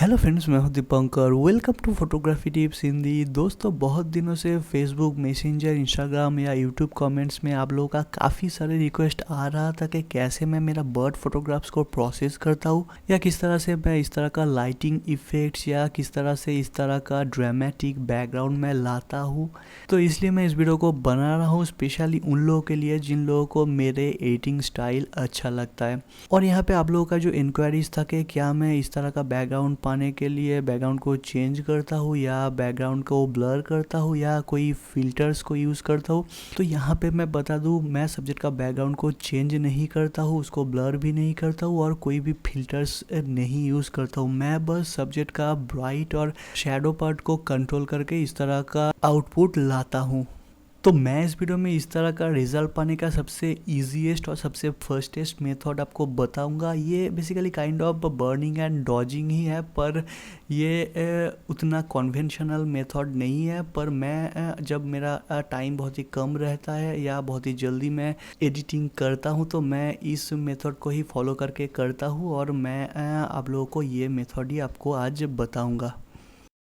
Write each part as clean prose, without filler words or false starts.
Hello friends, मैं हूं Dipankar. Welcome to photography tips Hindi. दोस्तों, बहुत दिनों से फेसबुक मैसेंजर, इंस्टाग्राम या यूट्यूब कमेंट्स में आप लोगों का काफ़ी सारे रिक्वेस्ट आ रहा था कि कैसे मैं मेरा बर्ड फोटोग्राफ्स को प्रोसेस करता हूं, या किस तरह से मैं इस तरह का लाइटिंग इफ़ेक्ट्स या किस तरह से इस तरह का ड्रामेटिक बैकग्राउंड में लाता हूँ। तो इसलिए मैं इस वीडियो को बना रहा हूँ स्पेशली उन लोगों के लिए जिन लोगों को मेरे एडिटिंग स्टाइल अच्छा लगता है। और यहाँ पे आप लोगों का जो इंक्वायरीज था कि क्या मैं इस तरह का बैकग्राउंड पाने के लिए बैकग्राउंड को चेंज करता हूँ या बैकग्राउंड को ब्लर करता हूँ या कोई फिल्टर्स को यूज़ करता हूँ, तो यहाँ पे मैं बता दूँ, मैं सब्जेक्ट का बैकग्राउंड को चेंज नहीं करता हूँ, उसको ब्लर भी नहीं करता हूँ और कोई भी फिल्टर्स नहीं यूज़ करता हूँ। मैं बस सब्जेक्ट का ब्राइट और शैडो पार्ट को कंट्रोल करके इस तरह का आउटपुट लाता हूँ। तो मैं इस वीडियो में इस तरह का रिजल्ट पाने का सबसे ईजीएस्ट और सबसे फर्स्टेस्ट मेथड आपको बताऊंगा। ये basically kind of burning and dodging ही है, पर ये उतना कन्वेंशनल मेथड नहीं है। पर मैं जब मेरा टाइम बहुत ही कम रहता है या बहुत ही जल्दी मैं एडिटिंग करता हूँ, तो मैं इस मेथड को ही फॉलो करके करता हूँ और मैं आप लोगों को ये मेथड ही आपको आज बताऊँगा।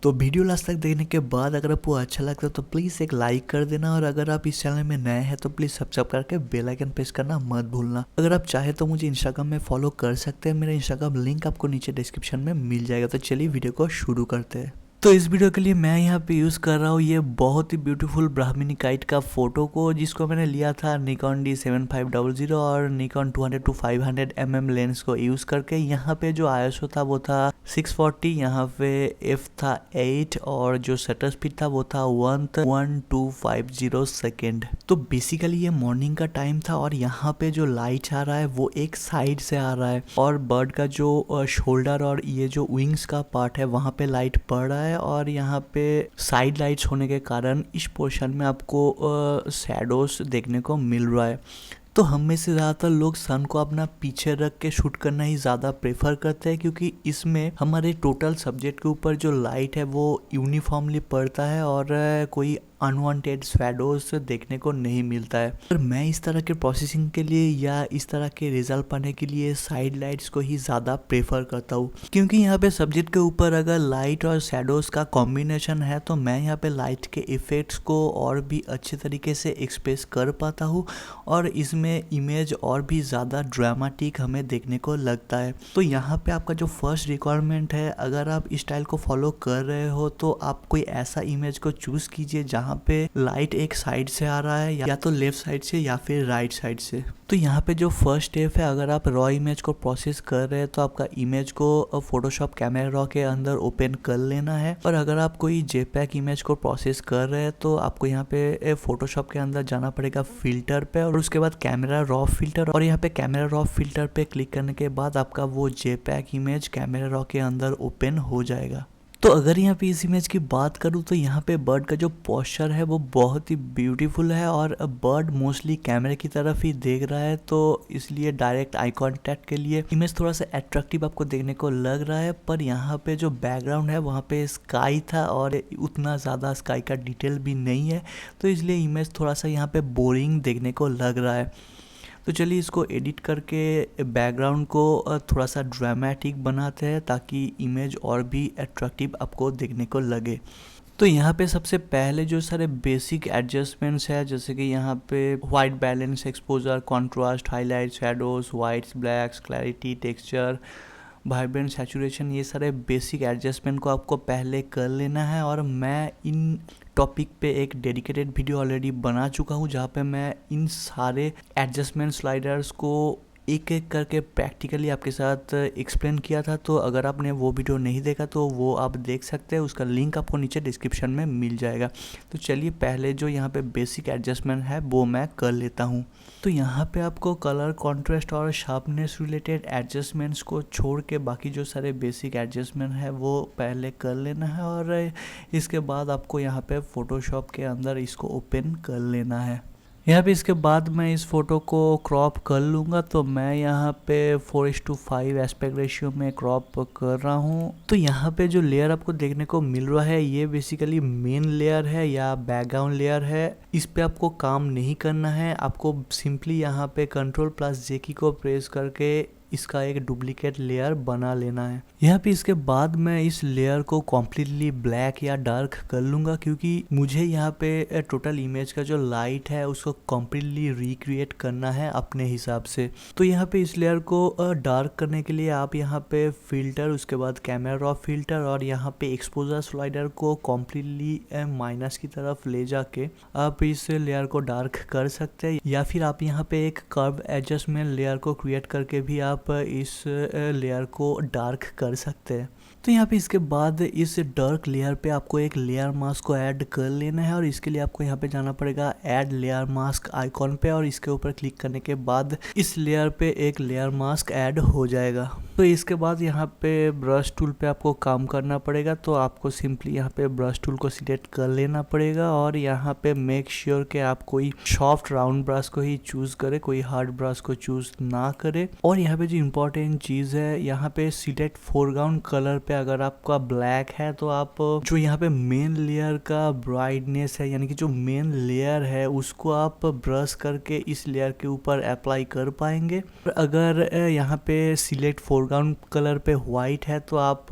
तो वीडियो लास्ट तक देखने के बाद अगर आपको अच्छा लगता है तो प्लीज़ एक लाइक कर देना, और अगर आप इस चैनल में नए हैं तो प्लीज़ सब्सक्राइब करके बेल आइकन प्रेस करना मत भूलना। अगर आप चाहे तो मुझे इंस्टाग्राम में फॉलो कर सकते हैं, मेरा इंस्टाग्राम लिंक आपको नीचे डिस्क्रिप्शन में मिल जाएगा। तो चलिए वीडियो को शुरू करते हैं। तो इस वीडियो के लिए मैं यहाँ पे यूज़ कर रहा हूँ ये बहुत ही ब्यूटीफुल ब्राह्मणी काइट का फ़ोटो को, जिसको मैंने लिया था निकॉन D7500 और निकॉन 200-500 लेंस को यूज़ करके। यहाँ पे जो ISO था वो था 640, यहाँ पे f था 8 और जो शटर स्पीड था वो था 11250 सेकेंड। तो बेसिकली ये मॉर्निंग का टाइम था और यहाँ पे जो लाइट आ रहा है वो एक साइड से आ रहा है, और बर्ड का जो शोल्डर और ये जो विंग्स का पार्ट है वहाँ पे लाइट पड़ रहा है, और यहाँ पे साइड लाइट्स होने के कारण इस पोर्शन में आपको शैडोज देखने को मिल रहा है। तो हम में से ज़्यादातर लोग सन को अपना पीछे रख के शूट करना ही ज़्यादा प्रेफर करते हैं, क्योंकि इसमें हमारे टोटल सब्जेक्ट के ऊपर जो लाइट है वो यूनिफॉर्मली पड़ता है और कोई अनवांटेड शैडोज देखने को नहीं मिलता है। पर मैं इस तरह के प्रोसेसिंग के लिए या इस तरह के रिजल्ट पाने के लिए साइड लाइट्स को ही ज़्यादा प्रेफर करता हूँ, क्योंकि यहाँ पे सब्जेक्ट के ऊपर अगर लाइट और शैडोज का कॉम्बिनेशन है तो मैं यहाँ पे लाइट के इफ़ेक्ट्स को और भी अच्छे तरीके से एक्सप्रेस कर पाता हूँ और इसमें इमेज और भी ज़्यादा ड्रामेटिक हमें देखने को लगता है। तो यहाँ पे आपका जो फर्स्ट रिक्वायरमेंट है, अगर आप इस स्टाइल को फॉलो कर रहे हो तो आप कोई ऐसा इमेज को चूज़ कीजिए जहाँ पे लाइट एक साइड से आ रहा है, या तो लेफ्ट साइड से या फिर राइट साइड से। तो यहाँ पे जो फर्स्ट स्टेप है, अगर आप रॉ इमेज को प्रोसेस कर रहे हैं तो आपका इमेज को फोटोशॉप कैमरा रॉ के अंदर ओपन कर लेना है। और अगर आप कोई जेपैग इमेज को प्रोसेस कर रहे हैं तो आपको यहाँ पे फोटोशॉप के अंदर जाना पड़ेगा फिल्टर पे, और उसके बाद कैमरा रॉ फिल्टर, और यहाँ पे कैमरा रॉ फिल्टर पे क्लिक करने के बाद आपका वो जेपैग इमेज कैमरा रॉ के अंदर ओपन हो जाएगा। तो अगर यहाँ पे इस इमेज की बात करूँ तो यहाँ पे बर्ड का जो पोस्चर है वो बहुत ही ब्यूटीफुल है, और बर्ड मोस्टली कैमरे की तरफ ही देख रहा है, तो इसलिए डायरेक्ट आई कांटेक्ट के लिए इमेज थोड़ा सा अट्रैक्टिव आपको देखने को लग रहा है। पर यहाँ पे जो बैकग्राउंड है वहाँ पे स्काई था और उतना ज़्यादा स्काई का डिटेल भी नहीं है, तो इसलिए इमेज थोड़ा सा यहाँ पे बोरिंग देखने को लग रहा है। तो चलिए इसको एडिट करके बैकग्राउंड को थोड़ा सा ड्रामेटिक बनाते हैं ताकि इमेज और भी अट्रैक्टिव आपको देखने को लगे। तो यहाँ पे सबसे पहले जो सारे बेसिक एडजस्टमेंट्स है, जैसे कि यहाँ पे white balance, exposure, contrast, highlight, shadows, whites, blacks, clarity, texture, vibrant, saturation, ये सारे बेसिक एडजस्टमेंट को आपको पहले कर लेना है। और मैं इन टॉपिक पे एक डेडिकेटेड वीडियो ऑलरेडी बना चुका हूँ जहाँ पे मैं इन सारे एडजस्टमेंट स्लाइडर्स को एक एक करके प्रैक्टिकली आपके साथ एक्सप्लेन किया था। तो अगर आपने वो वीडियो नहीं देखा तो वो आप देख सकते हैं, उसका लिंक आपको नीचे डिस्क्रिप्शन में मिल जाएगा। तो चलिए पहले जो यहाँ पे बेसिक एडजस्टमेंट है वो मैं कर लेता हूँ। तो यहाँ पे आपको कलर, कॉन्ट्रास्ट और शार्पनेस रिलेटेड एडजस्टमेंट्स को छोड़ के बाकी जो सारे बेसिक एडजस्टमेंट है वो पहले कर लेना है, और इसके बाद आपको यहाँ पे फोटोशॉप के अंदर इसको ओपन कर लेना है। यहाँ पे इसके बाद मैं इस फ़ोटो को क्रॉप कर लूँगा, तो मैं यहाँ पे 4:5 एस्पेक्ट रेशियो में क्रॉप कर रहा हूँ। तो यहाँ पे जो लेयर आपको देखने को मिल रहा है ये बेसिकली मेन लेयर है या बैकग्राउंड लेयर है। इस पे आपको काम नहीं करना है, आपको सिंपली यहाँ पे Ctrl+J की को प्रेस करके इसका एक डुप्लीकेट लेयर बना लेना है। यहाँ पे इसके बाद मैं इस लेयर को कम्प्लीटली ब्लैक या डार्क कर लूँगा, क्योंकि मुझे यहाँ पे टोटल इमेज का जो लाइट है उसको कम्प्लीटली रिक्रिएट करना है अपने हिसाब से। तो यहाँ पे इस लेयर को डार्क करने के लिए आप यहाँ पे फिल्टर, उसके बाद कैमरा रॉ फिल्टर और यहाँ पे एक्सपोजर स्लाइडर को कम्प्लीटली माइनस की तरफ ले जाके आप इस लेयर को डार्क कर सकते हैं, या फिर आप यहाँ पे एक कर्व एडजस्टमेंट लेयर को क्रिएट करके भी आप इस लेयर को डार्क कर सकते हैं। तो यहाँ पे इसके बाद इस डार्क लेयर पे आपको एक लेयर मास्क को ऐड कर लेना है, और इसके लिए आपको यहाँ पे जाना पड़ेगा ऐड लेयर मास्क आइकॉन पे, और इसके ऊपर क्लिक करने के बाद इस लेयर पे एक लेयर मास्क ऐड हो जाएगा। तो इसके बाद यहाँ पे ब्रश टूल पे आपको काम करना पड़ेगा। तो आपको सिंपली यहाँ पे ब्रश टूल को सिलेक्ट कर लेना पड़ेगा, और यहाँ पे मेक श्योर कि आप कोई सॉफ्ट राउंड ब्रश को ही चूज करें, कोई हार्ड ब्रश को चूज ना करें। और यहाँ पे जो इम्पोर्टेंट चीज़ है, यहाँ पे सिलेक्ट फोरग्राउंड कलर पे अगर आपका ब्लैक है तो आप जो यहाँ पे मेन लेयर का ब्राइटनेस है, यानी कि जो मेन लेयर है उसको आप ब्रश करके इस लेयर के ऊपर अप्लाई कर पाएंगे। अगर यहाँ पे सिलेक्ट फोरग्राउंड कलर पे वाइट है तो आप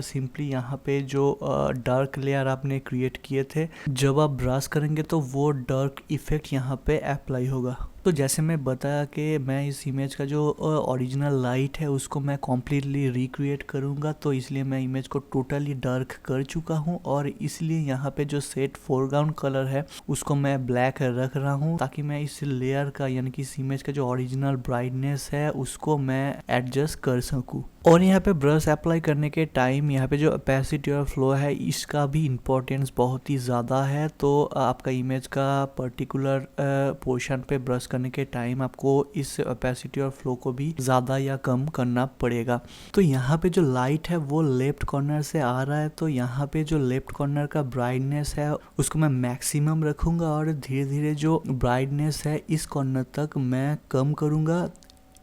सिंपली यहाँ पे जो डार्क लेयर आपने क्रिएट किए थे, जब आप ब्रश करेंगे तो वो डार्क इफेक्ट यहाँ पे अप्लाई होगा। तो जैसे मैं बताया कि मैं इस इमेज का जो ओरिजिनल लाइट है उसको मैं कम्प्लीटली रिक्रिएट करूँगा, तो इसलिए मैं इमेज को टोटली डार्क कर चुका हूँ, और इसलिए यहाँ पे जो सेट फोरग्राउंड कलर है उसको मैं ब्लैक रख रहा हूँ, ताकि मैं इस लेयर का यानी कि इस इमेज का जो ओरिजिनल ब्राइटनेस है उसको मैं एडजस्ट कर सकूँ। और यहाँ पे ब्रश अप्लाई करने के टाइम यहाँ पे जो ओपेसिटी और फ्लो है इसका भी इम्पोर्टेंस बहुत ही ज़्यादा है। तो आपका इमेज का पर्टिकुलर पोर्शन पे ब्रश करने के टाइम आपको इस ओपेसिटी और फ्लो को भी ज़्यादा या कम करना पड़ेगा। तो यहाँ पे जो लाइट है वो लेफ्ट कॉर्नर से आ रहा है, तो यहाँ पे जो लेफ्ट कॉर्नर का ब्राइटनेस है उसको मैं मैक्सिमम रखूँगा, और धीरे धीरे जो ब्राइटनेस है इस कॉर्नर तक मैं कम करूँगा।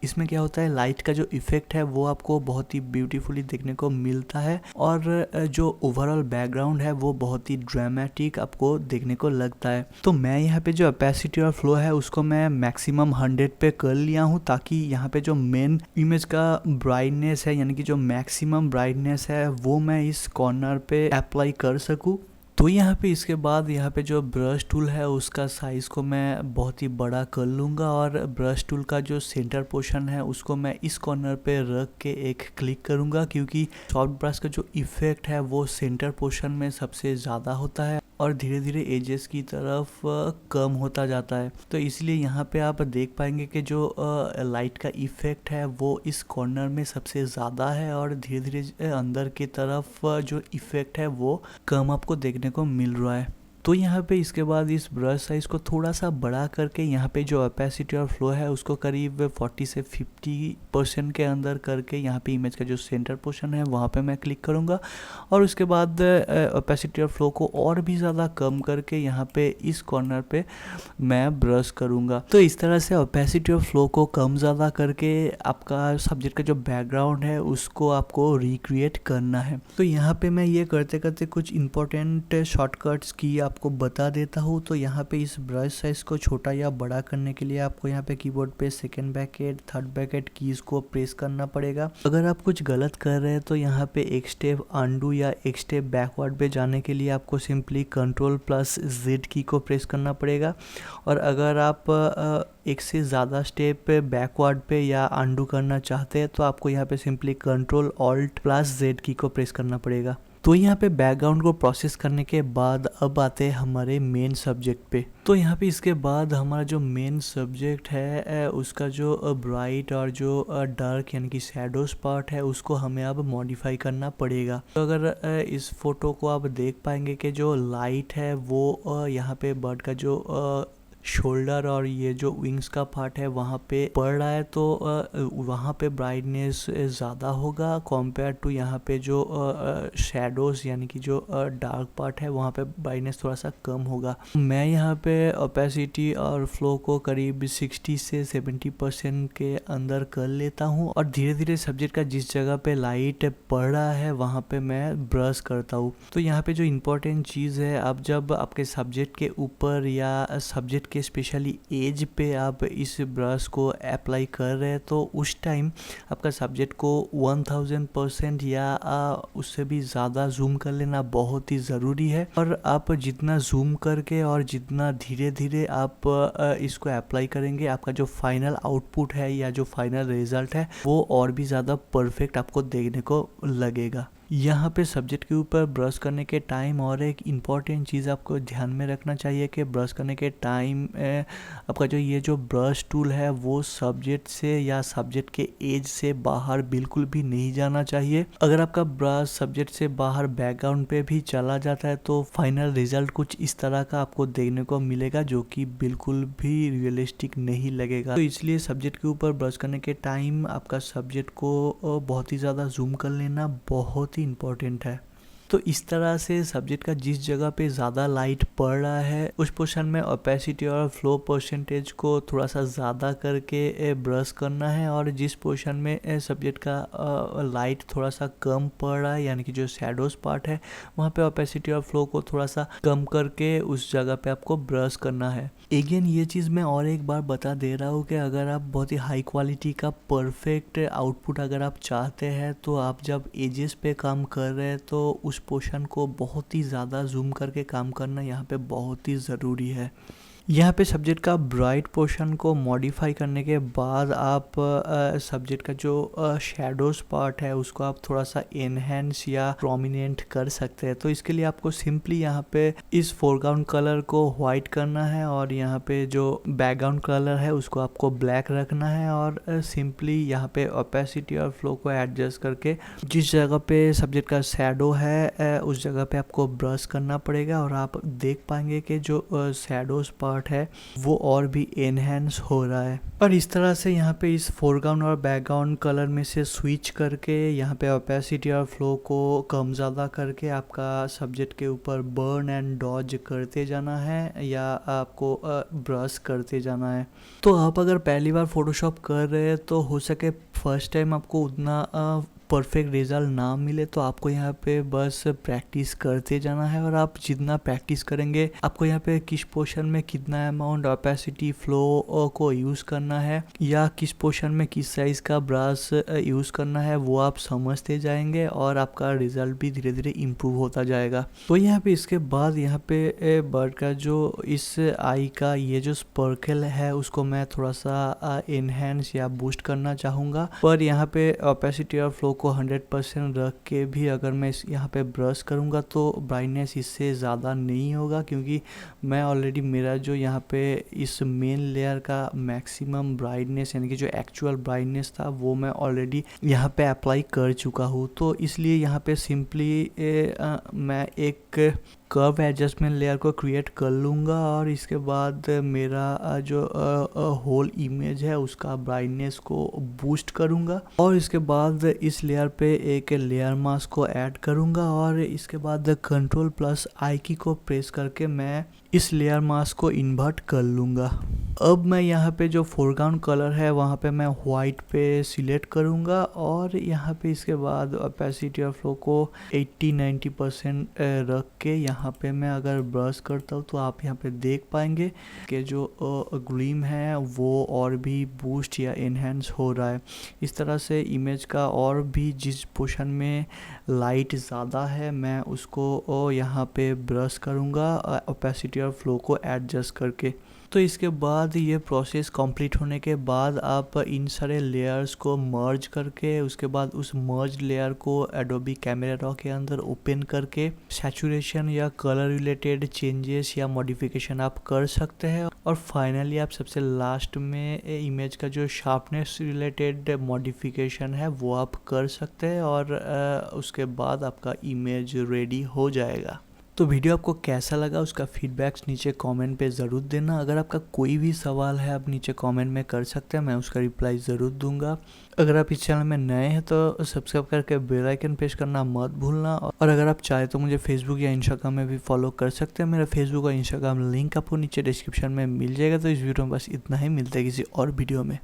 इसमें क्या होता है, लाइट का जो इफेक्ट है वो आपको बहुत ही ब्यूटीफुली देखने को मिलता है, और जो ओवरऑल बैकग्राउंड है वो बहुत ही ड्रामेटिक आपको देखने को लगता है। तो मैं यहाँ पे जो ओपेसिटी और फ्लो है उसको मैं मैक्सिमम 100 पे कर लिया हूँ, ताकि यहाँ पे जो मेन इमेज का ब्राइटनेस है यानी कि जो मैक्सिमम ब्राइटनेस है वो मैं इस कॉर्नर पे अप्लाई कर सकूँ। तो यहाँ पे इसके बाद यहाँ पे जो ब्रश टूल है उसका साइज़ को मैं बहुत ही बड़ा कर लूँगा, और ब्रश टूल का जो सेंटर पोर्शन है उसको मैं इस कॉर्नर पे रख के एक क्लिक करूँगा, क्योंकि सॉफ्ट ब्रश का जो इफ़ेक्ट है वो सेंटर पोर्शन में सबसे ज़्यादा होता है और धीरे धीरे एजेस की तरफ कम होता जाता है। तो इसलिए यहाँ पे आप देख पाएंगे कि जो लाइट का इफ़ेक्ट है वो इस कॉर्नर में सबसे ज़्यादा है, और धीरे धीरे अंदर की तरफ जो इफ़ेक्ट है वो कम आपको देखने को मिल रहा है। तो यहाँ पे इसके बाद इस ब्रश साइज को थोड़ा सा बड़ा करके यहाँ पे जो ओपेसिटी और फ्लो है उसको करीब 40 से 50% के अंदर करके यहाँ पे इमेज का जो सेंटर पोर्शन है वहाँ पे मैं क्लिक करूँगा, और उसके बाद ओपेसिटी और फ्लो को और भी ज़्यादा कम करके यहाँ पे इस कॉर्नर पे मैं ब्रश करूँगा। तो इस तरह से ओपेसिटी और फ्लो को कम ज़्यादा करके आपका सब्जेक्ट का जो बैकग्राउंड है उसको आपको रिक्रिएट करना है। तो यहाँ पे मैं ये करते करते कुछ इंपॉर्टेंट शॉर्टकट्स की आपको बता देता हूँ। तो यहाँ पे इस ब्रश साइज को छोटा या बड़ा करने के लिए आपको यहाँ पे कीबोर्ड पे second bracket third bracket keys को प्रेस करना पड़ेगा। अगर आप कुछ गलत कर रहे हैं तो यहाँ पे एक स्टेप अंडू या एक स्टेप बैकवर्ड पे जाने के लिए आपको सिंपली Ctrl+Z की को प्रेस करना पड़ेगा, और अगर आप एक से ज़्यादा स्टेप बैकवर्ड पे या अंडू करना चाहते हैं तो आपको यहाँ पे सिंपली Ctrl+Alt+Z की को प्रेस करना पड़ेगा। तो यहाँ पे बैकग्राउंड को प्रोसेस करने के बाद अब आते हैं हमारे मेन सब्जेक्ट पे। तो यहाँ पे इसके बाद हमारा जो मेन सब्जेक्ट है उसका जो ब्राइट और जो डार्क यानी कि शैडोज पार्ट है उसको हमें अब मॉडिफाई करना पड़ेगा। तो अगर इस फोटो को आप देख पाएंगे कि जो लाइट है वो यहाँ पे बर्ड का जो शोल्डर और ये जो विंग्स का पार्ट है वहाँ पे पड़ रहा है, तो वहाँ पे ब्राइटनेस ज़्यादा होगा कंपेयर टू यहाँ पे जो शैडोज यानी कि जो डार्क पार्ट है वहाँ पे ब्राइटनेस थोड़ा सा कम होगा। मैं यहाँ पे ओपेसिटी और फ्लो को करीब 60 से 70% के अंदर कर लेता हूँ, और धीरे धीरे सब्जेक्ट का जिस जगह पे लाइट पड़ रहा है वहाँ पे मैं ब्रश करता हूँ। तो यहाँ पे जो इम्पोर्टेंट चीज़ है, अब जब आपके सब्जेक्ट के ऊपर या सब्जेक्ट के स्पेशली एज पे आप इस ब्रश को अप्लाई कर रहे हैं तो उस टाइम आपका सब्जेक्ट को 1000% या उससे भी ज़्यादा जूम कर लेना बहुत ही ज़रूरी है। और आप जितना जूम करके और जितना धीरे धीरे आप इसको अप्लाई करेंगे, आपका जो फाइनल आउटपुट है या जो फाइनल रिजल्ट है वो और भी ज़्यादा परफेक्ट आपको देखने को लगेगा। यहाँ पे सब्जेक्ट के ऊपर ब्रश करने के टाइम और एक इम्पॉर्टेंट चीज़ आपको ध्यान में रखना चाहिए कि ब्रश करने के टाइम आपका जो ब्रश टूल है वो सब्जेक्ट से या सब्जेक्ट के एज से बाहर बिल्कुल भी नहीं जाना चाहिए। अगर आपका ब्रश सब्जेक्ट से बाहर बैकग्राउंड पे भी चला जाता है तो फाइनल रिजल्ट कुछ इस तरह का आपको देखने को मिलेगा जो कि बिल्कुल भी रियलिस्टिक नहीं लगेगा। तो इसलिए सब्जेक्ट के ऊपर ब्रश करने के टाइम आपका सब्जेक्ट को बहुत ही ज़्यादा जूम कर लेना बहुत इम्पोर्टेंट है। तो इस तरह से सब्जेक्ट का जिस जगह पे ज़्यादा लाइट पड़ रहा है उस पोर्शन में ओपेसिटी और फ्लो परसेंटेज को थोड़ा सा ज़्यादा करके ब्रश करना है, और जिस पोर्शन में सब्जेक्ट का लाइट थोड़ा सा कम पड़ रहा है यानी कि जो शैडोज पार्ट है वहाँ पे ओपेसिटी और फ्लो को थोड़ा सा कम करके उस जगह पे आपको ब्रश करना है। अगेन ये चीज़ मैं और एक बार बता दे रहा हूँ कि अगर आप बहुत ही हाई क्वालिटी का परफेक्ट आउटपुट अगर आप चाहते हैं तो आप जब एजेस पे काम कर रहे हैं तो उस पोर्शन को बहुत ही ज़्यादा जूम करके काम करना यहाँ पे बहुत ही ज़रूरी है। यहाँ पे सब्जेक्ट का ब्राइट पोर्शन को मॉडिफाई करने के बाद आप सब्जेक्ट का जो शैडोज पार्ट है उसको आप थोड़ा सा एनहेंस या प्रोमिनेंट कर सकते हैं। तो इसके लिए आपको सिंपली यहाँ पे इस फोरग्राउंड कलर को वाइट करना है और यहाँ पे जो बैकग्राउंड कलर है उसको आपको ब्लैक रखना है, और सिंपली यहाँ पे ओपेसिटी और फ्लो को एडजस्ट करके जिस जगह पे सब्जेक्ट का शैडो है उस जगह पे आपको ब्रश करना पड़ेगा, और आप देख पाएंगे कि जो शैडोज पार्ट है वो और भी एनहेंस हो रहा है। और इस तरह से यहाँ पे इस फोरग्राउंड और बैकग्राउंड कलर में से स्विच करके यहाँ पे ओपेसिटी और फ्लो को कम ज़्यादा करके आपका सब्जेक्ट के ऊपर बर्न एंड डॉज करते जाना है या आपको ब्रश करते जाना है। तो आप अगर पहली बार फोटोशॉप कर रहे हैं तो हो सके फर्स्ट टाइम आपको उतना परफेक्ट रिजल्ट ना मिले तो आपको यहाँ पे बस प्रैक्टिस करते जाना है, और आप जितना प्रैक्टिस करेंगे आपको यहाँ पे किस पोर्शन में कितना अमाउंट ओपेसिटी फ्लो को यूज़ करना है या किस पोर्शन में किस साइज़ का ब्रश यूज़ करना है वो आप समझते जाएंगे और आपका रिजल्ट भी धीरे धीरे इम्प्रूव होता जाएगा। तो यहाँ पे इसके बाद यहाँ पे बर्ड का जो इस आई का ये जो स्पर्कल है उसको मैं थोड़ा सा इनहेंस या बूस्ट करना चाहूँगा, पर यहाँ पे ओपेसिटी और फ्लो को 100% रख के भी अगर मैं यहाँ पे ब्रश करूँगा तो ब्राइटनेस इससे ज़्यादा नहीं होगा, क्योंकि मैं ऑलरेडी मेरा जो यहाँ पे इस मेन लेयर का मैक्सिमम ब्राइटनेस यानी कि जो एक्चुअल ब्राइटनेस था वो मैं ऑलरेडी यहाँ पे अप्लाई कर चुका हूँ। तो इसलिए यहाँ पे सिंपली मैं एक कर्व एडजस्टमेंट लेयर को क्रिएट कर लूँगा और इसके बाद मेरा जो होल इमेज है उसका ब्राइटनेस को बूस्ट करूँगा, और इसके बाद इस लेयर पे एक लेयर मास्क को ऐड करूँगा, और इसके बाद Ctrl+I की को प्रेस करके मैं इस लेयर मास्क को इन्वर्ट कर लूँगा। अब मैं यहाँ पे जो फोरग्राउंड कलर है वहाँ पे मैं वाइट पे सिलेक्ट करूँगा, और यहाँ पे इसके बाद ओपेसिटी और फ्लो को 80-90% रख के यहाँ पे मैं अगर ब्रश करता हूँ तो आप यहाँ पे देख पाएंगे कि जो ग्लीम है वो और भी बूस्ट या एनहेंस हो रहा है। इस तरह से इमेज का और भी जिस पोर्शन में लाइट ज़्यादा है मैं उसको यहाँ पे ब्रश करूँगा ओपेसिटी और फ्लो को एडजस्ट करके। तो इसके बाद ये प्रोसेस कंप्लीट होने के बाद आप इन सारे लेयर्स को मर्ज करके उसके बाद उस मर्ज लेयर को एडोबी कैमरा रॉ के अंदर ओपन करके सैचुरेशन या कलर रिलेटेड चेंजेस या मॉडिफिकेशन आप कर सकते हैं, और फाइनली आप सबसे लास्ट में इमेज का जो शार्पनेस रिलेटेड मॉडिफिकेशन है वो आप कर सकते हैं, और उसके बाद आपका इमेज रेडी हो जाएगा। तो वीडियो आपको कैसा लगा उसका फीडबैक्स नीचे कमेंट पे ज़रूर देना। अगर आपका कोई भी सवाल है आप नीचे कमेंट में कर सकते हैं, मैं उसका रिप्लाई ज़रूर दूंगा। अगर आप इस चैनल में नए हैं तो सब्सक्राइब करके बेल आइकन प्रेस करना मत भूलना, और अगर आप चाहे तो मुझे फेसबुक या इंस्टाग्राम में भी फॉलो कर सकते हैं। मेरा फेसबुक और इंस्टाग्राम लिंक आपको नीचे डिस्क्रिप्शन में मिल जाएगा। तो इस वीडियो में बस इतना ही, मिलता है किसी और वीडियो में।